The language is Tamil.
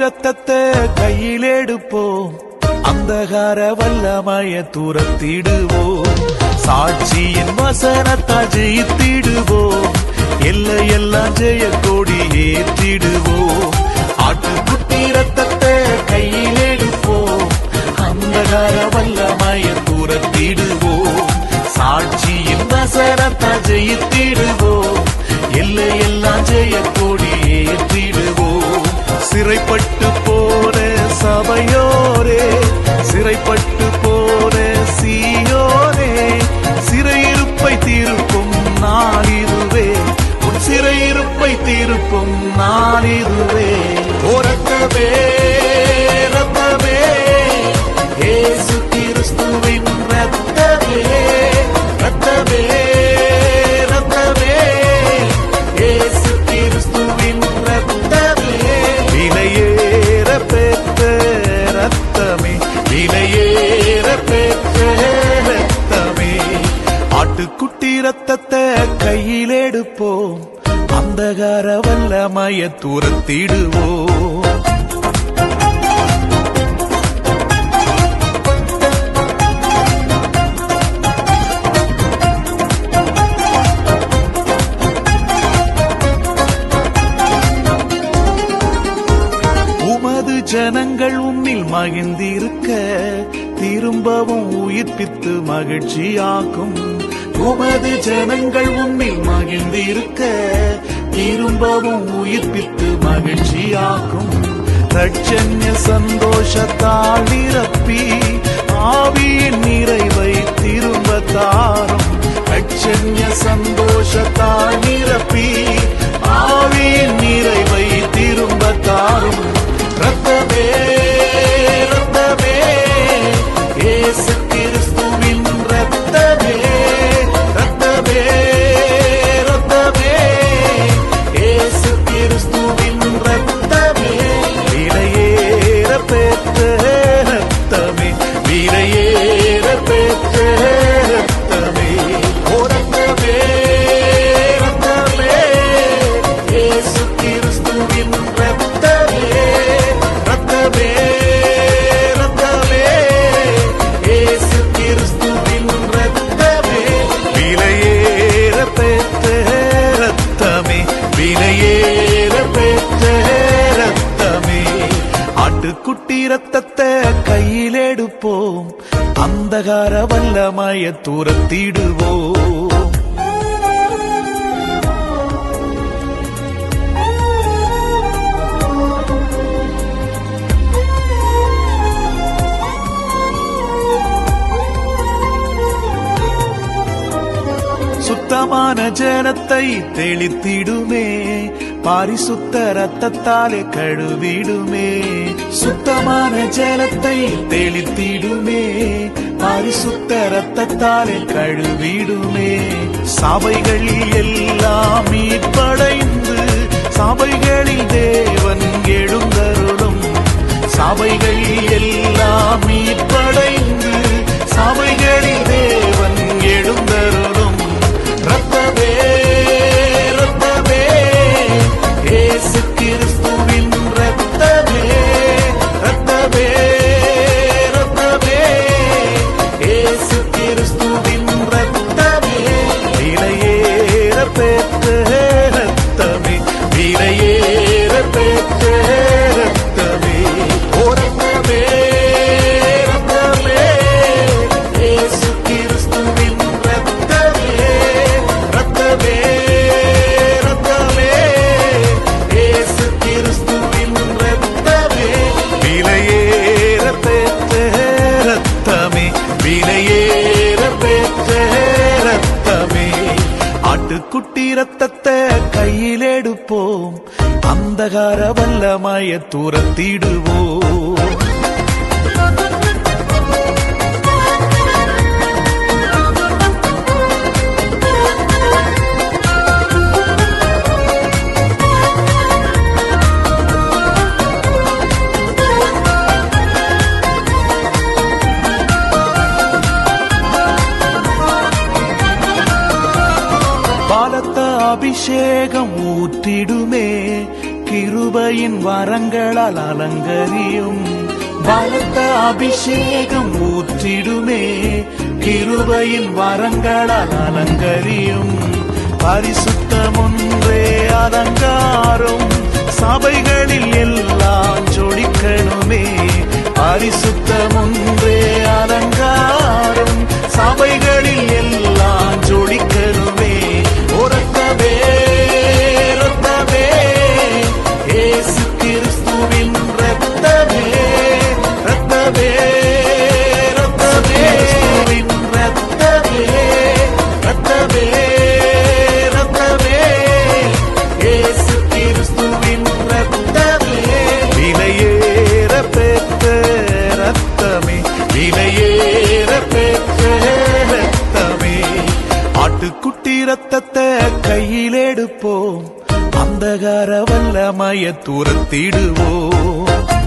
ரத்தத்தை கையில் எடுப்போம், அந்தகார வல்லமைய துரத்திடுவோம், சாட்சியின் வசனத்தால் ஜெயித்திடுவோம், எல்லையெல்லாம் ஜெய கொடி ஏற்றிடுவோம். ஆட்டுக்குட்டி ரத்தத்தை கையில் எடுப்போம், அந்தகார வல்லமைய துரத்திடுவோம், சாட்சியின் வசனத்தால் ஜெயித்திடுவோம், எல்லையெல்லாம் ஜெய கொடி ஏற்றிடுவோம். சிறைப்பட்டு போன சபையோரே, சிறைப்பட்டு போன சீயோனே, சிறையிருப்பை தீர்க்கும் நாளிதுவே, உன் சிறையிருப்பை தீர்க்கும் நாளிதுவே. ஓ ரத்தமே ரத்தமே, இயேசு கிறிஸ்துவின் ரத்தமே, ரத்தமே ரத்தமே, இயேசு கிறிஸ்துவின் ரத்தமே, விலையேற பெற்ற ரத்தமே, விலையேற பெற்ற ரத்தமே. ஆட்டுக்குட்டி ரத்தத்தை கையில் எடுப்போம், அந்தகார வல்லமைய துரத்திடுவோம். உமது ஜனங்கள் உம்மில் மகிழ்ந்திருக்க, திரும்பவும் உயிர்ப்பித்து மகிழ்ச்சியாக்கும். உமது ஜனங்கள் உம்மில் மகிழ்ந்திருக்க, திரும்பவும் உயிர்ப்பித்து மகிழ்ச்சியாக்கும். ரட்சண்ய சந்தோஷத்தால் நிரப்பி, ஆவியின் நிறைவை திரும்ப தாரும். ரட்சண்ய சந்தோஷத்தால் நிரப்பி, ஆவியின் நிறைவை திரும்ப தாரும். ரத்தமே ரத்தமே, இயேசு கிறிஸ்துவின் ரத்தமே, ரத்தமே ரத்தமே, இயேசு கிறிஸ்துவின் ரத்தமே, விலையேற பெற்ற ரத்தமே, விலையேற பெற்ற ரத்தமே. ஓ ரத்தமே ரத்தமே, இயேசு கிறிஸ்துவின் ரத்தமே, ரத்தமே ரத்தமே, இயேசு கிறிஸ்துவின் ரத்தமே, விலையேற பெற்ற ரத்தமே, விலையேற பெற்ற ரத்தமே. ஆட்டுக்குட்டி ரத்தத்தை கையில் எடுப்போம், அந்தகார வல்லமைய துரத்திடுவோம். சுத்தமான ஜனத்தை தெளித்திடுமே, பாரிசுத்த ரத்தத்தாலே கழுவிடுமே. சுத்தமான ஜனத்தை தெளித்திடுமே, பாரிசுத்த ரத்தத்தாலே கழுவிடுமே. சபைகளில் எல்லாம் மீட்படைந்து, சபைகளில் தேவன் எழுந்தருளும். சபைகளில் எல்லாம் மீட்படைந்து, சபைகளில் தேவன் எழுந்தருளும். ரத்தமே ரத்தமே, இயேசு கிறிஸ்துவின் ரத்தமே, ரத்தமே ரத்தமே, இயேசு கிறிஸ்துவின் ரத்தமே, விலையேற பெற்ற ரத்தமே, விலையேற பெற்ற ரத்தமே. ஓ ரத்தமே ரத்தமே, இயேசு கிறிஸ்துவின் ரத்தமே, ரத்தமே ரத்தமே, இயேசு கிறிஸ்துவின் ரத்தமே, விலையேற பெற்ற ரத்தமே, விலையேற பெற்ற ரத்தமே. ஆட்டுக்குட்டி ரத்தத்தை கையில் எடுப்போம், அந்தகார வல்லமைய துரத்திடுவோம். அபிஷேகம் ஊற்றிடுமே, கிருபையின் வரங்களால் அலங்கரியும். பலத்த அபிஷேகம் ஊற்றிடுமே, கிருபையின் வரங்களால் அலங்கரியும். பரிசுத்தம் ஒன்றே அலங்காரம், சபைகளில் எல்லாம் ஜொலிக்கணுமே. பரிசுத்தம் ஒன்றே அலங்காரம், சபைகளில் எல்லாம் ஜொலிக்கணுமே. ரத்தமே ரத்தமே இயேசு கிறிஸ்துவின் ரத்தமே, ரத்தமே ரத்தமே ரத்தமே ரத்தமே ரத்தமே இயேசு கிறிஸ்துவின் ரத்தமே. விலையேற பெற்ற ரத்தமே, விலையேற பெற்ற ரத்தமே. ஆட்டுக்குட்டி ரத்தத்தை கையில் எடுப்போம், அந்தகார வல்லமைய துரத்திடுவோம்.